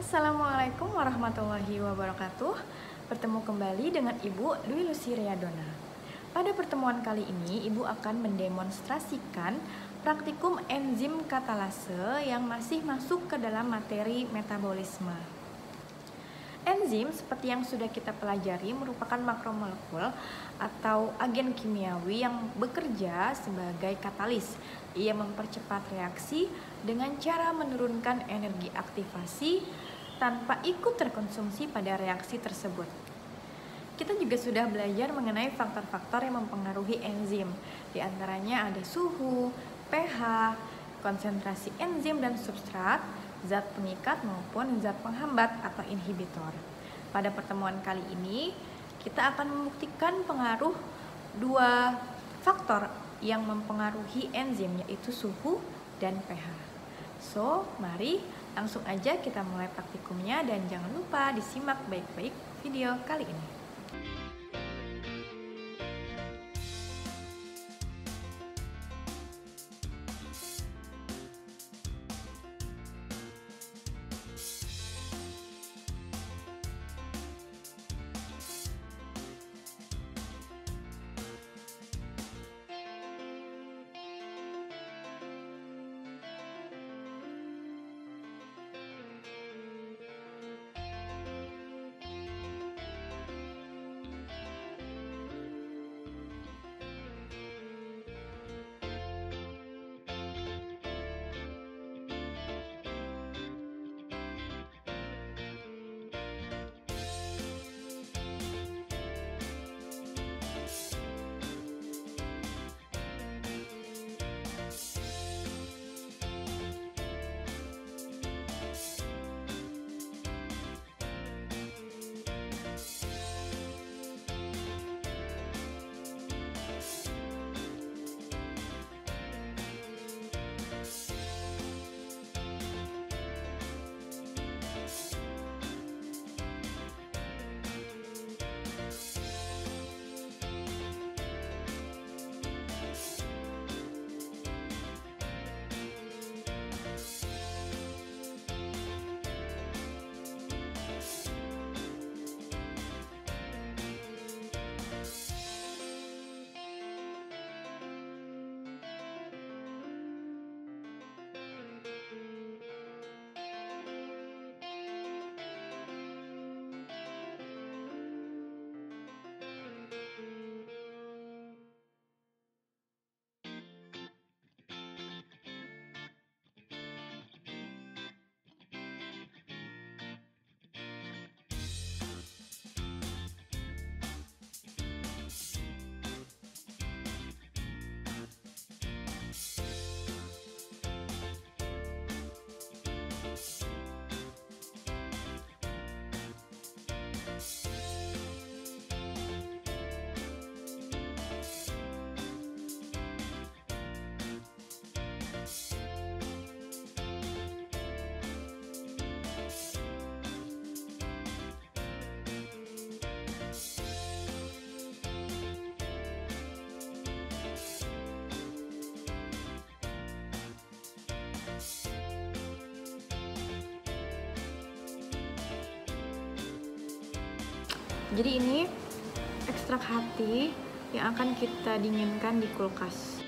Assalamualaikum warahmatullahi wabarakatuh. Bertemu kembali dengan Ibu Dwi Lucy Riyadona. Pada pertemuan kali ini, Ibu akan mendemonstrasikan praktikum enzim katalase yang masih masuk ke dalam materi metabolisme. Enzim seperti yang sudah kita pelajari merupakan makromolekul atau agen kimiawi yang bekerja sebagai katalis. Ia mempercepat reaksi dengan cara menurunkan energi aktivasi tanpa ikut terkonsumsi pada reaksi tersebut. Kita juga sudah belajar mengenai faktor-faktor yang mempengaruhi enzim. Di antaranya ada suhu, pH, konsentrasi enzim dan substrat, zat pengikat maupun zat penghambat atau inhibitor. Pada pertemuan kali ini, kita akan membuktikan pengaruh dua faktor yang mempengaruhi enzim, yaitu suhu dan pH. So, mari langsung aja kita mulai praktikumnya dan jangan lupa disimak baik-baik video kali ini. Jadi ini ekstrak hati yang akan kita dinginkan di kulkas.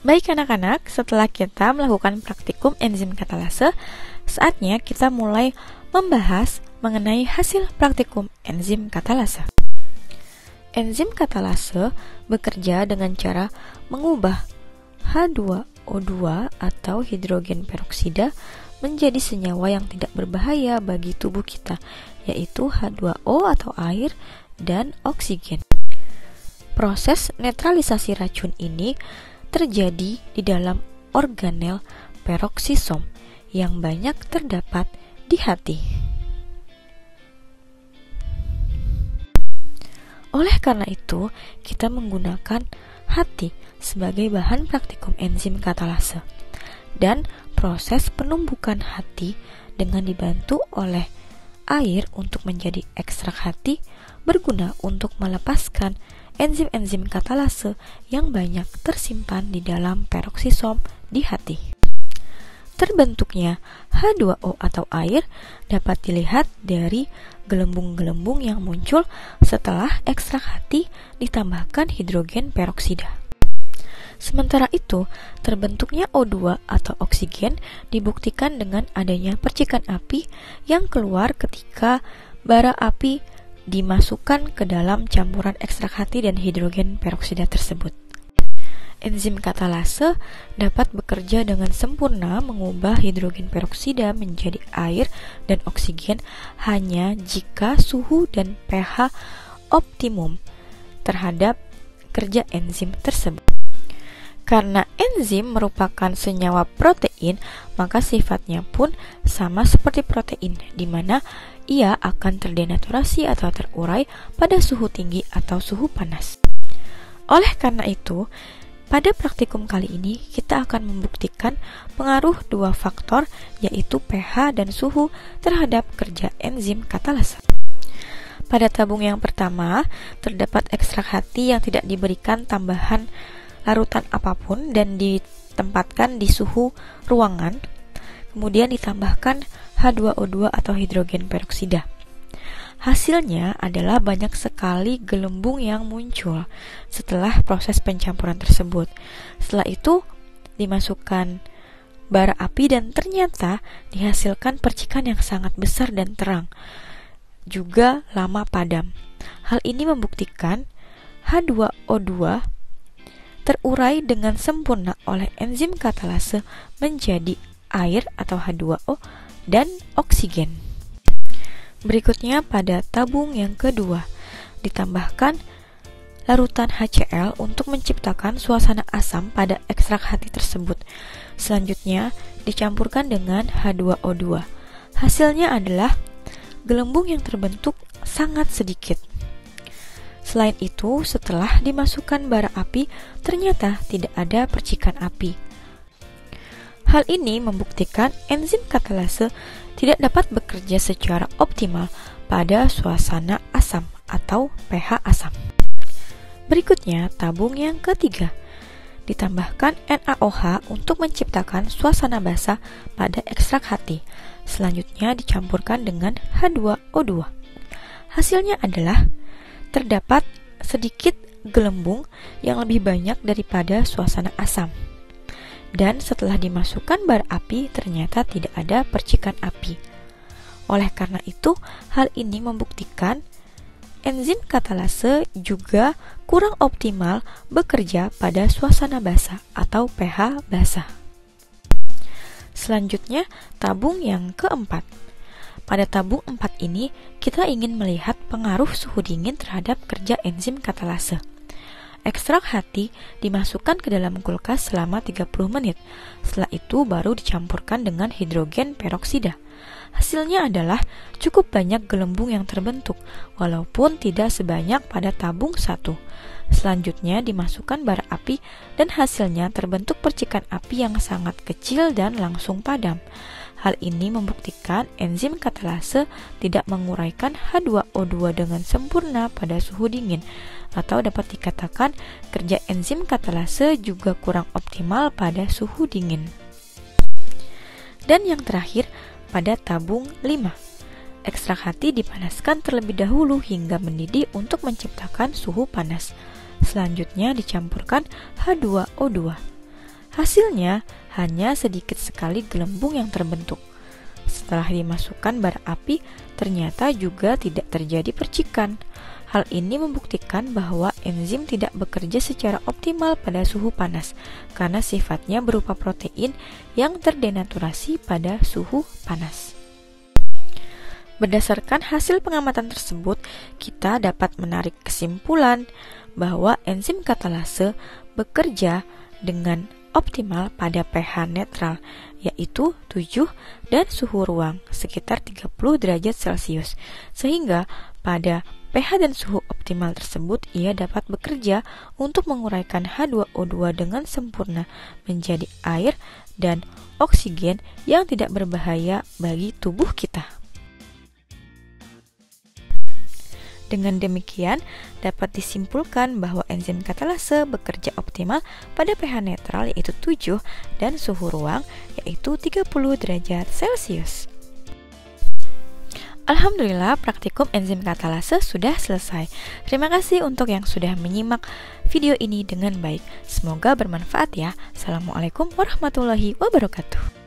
Baik anak-anak, setelah kita melakukan praktikum enzim katalase, saatnya kita mulai membahas mengenai hasil praktikum enzim katalase. Enzim katalase bekerja dengan cara mengubah H2O2 atau hidrogen peroksida menjadi senyawa yang tidak berbahaya bagi tubuh kita, yaitu H2O atau air dan oksigen. Proses netralisasi racun ini terjadi di dalam organel peroksisom yang banyak terdapat di hati. Oleh karena itu, kita menggunakan hati sebagai bahan praktikum enzim katalase. Dan proses penumbukan hati dengan dibantu oleh air untuk menjadi ekstrak hati berguna untuk melepaskan enzim-enzim katalase yang banyak tersimpan di dalam peroksisom di hati. Terbentuknya H2O atau air dapat dilihat dari gelembung-gelembung yang muncul setelah ekstrak hati ditambahkan hidrogen peroksida. Sementara itu, terbentuknya O2 atau oksigen dibuktikan dengan adanya percikan api yang keluar ketika bara api dimasukkan ke dalam campuran ekstrak hati dan hidrogen peroksida tersebut. Enzim katalase dapat bekerja dengan sempurna mengubah hidrogen peroksida menjadi air dan oksigen hanya jika suhu dan pH optimum terhadap kerja enzim tersebut. Karena enzim merupakan senyawa protein, maka sifatnya pun sama seperti protein, di mana ia akan terdenaturasi atau terurai pada suhu tinggi atau suhu panas. Oleh karena itu, pada praktikum kali ini kita akan membuktikan pengaruh dua faktor, yaitu pH dan suhu terhadap kerja enzim katalase. Pada tabung yang pertama, terdapat ekstrak hati yang tidak diberikan tambahan larutan apapun dan ditempatkan di suhu ruangan, kemudian ditambahkan H2O2 atau hidrogen peroksida. Hasilnya adalah banyak sekali gelembung yang muncul setelah proses pencampuran tersebut. Setelah itu dimasukkan bara api dan ternyata dihasilkan percikan yang sangat besar dan terang, juga lama padam. Hal ini membuktikan H2O2 terurai dengan sempurna oleh enzim katalase menjadi air atau H2O dan oksigen. Berikutnya pada tabung yang kedua, ditambahkan larutan HCl untuk menciptakan suasana asam pada ekstrak hati tersebut. Selanjutnya dicampurkan dengan H2O2. Hasilnya adalah gelembung yang terbentuk sangat sedikit. Selain itu, setelah dimasukkan bara api, ternyata tidak ada percikan api. Hal ini membuktikan enzim katalase tidak dapat bekerja secara optimal pada suasana asam atau pH asam. Berikutnya, tabung yang ketiga. Ditambahkan NaOH untuk menciptakan suasana basah pada ekstrak hati. Selanjutnya dicampurkan dengan H2O2. Hasilnya adalah terdapat sedikit gelembung yang lebih banyak daripada suasana asam. Dan setelah dimasukkan bara api, ternyata tidak ada percikan api. Oleh karena itu, hal ini membuktikan enzim katalase juga kurang optimal bekerja pada suasana basah atau pH basah. Selanjutnya, tabung yang keempat. Pada tabung 4 ini, kita ingin melihat pengaruh suhu dingin terhadap kerja enzim katalase. Ekstrak hati dimasukkan ke dalam kulkas selama 30 menit. Setelah itu baru dicampurkan dengan hidrogen peroksida. Hasilnya adalah cukup banyak gelembung yang terbentuk, walaupun tidak sebanyak pada tabung 1. Selanjutnya dimasukkan bara api dan hasilnya terbentuk percikan api yang sangat kecil dan langsung padam. Hal ini membuktikan enzim katalase tidak menguraikan H2O2 dengan sempurna pada suhu dingin, atau dapat dikatakan kerja enzim katalase juga kurang optimal pada suhu dingin. Dan yang terakhir, pada tabung 5. Ekstrak hati dipanaskan terlebih dahulu hingga mendidih untuk menciptakan suhu panas. Selanjutnya dicampurkan H2O2. Hasilnya hanya sedikit sekali gelembung yang terbentuk. Setelah dimasukkan bara api, ternyata juga tidak terjadi percikan. Hal ini membuktikan bahwa enzim tidak bekerja secara optimal pada suhu panas, karena sifatnya berupa protein yang terdenaturasi pada suhu panas. Berdasarkan hasil pengamatan tersebut, kita dapat menarik kesimpulan bahwa enzim katalase bekerja dengan optimal pada pH netral, yaitu 7 dan suhu ruang sekitar 30 derajat Celcius, sehingga pada pH dan suhu optimal tersebut ia dapat bekerja untuk menguraikan H2O2 dengan sempurna menjadi air dan oksigen yang tidak berbahaya bagi tubuh kita. Dengan demikian, dapat disimpulkan bahwa enzim katalase bekerja optimal pada pH netral yaitu 7 dan suhu ruang yaitu 30 derajat Celcius. Alhamdulillah, praktikum enzim katalase sudah selesai. Terima kasih untuk yang sudah menyimak video ini dengan baik. Semoga bermanfaat ya. Assalamualaikum warahmatullahi wabarakatuh.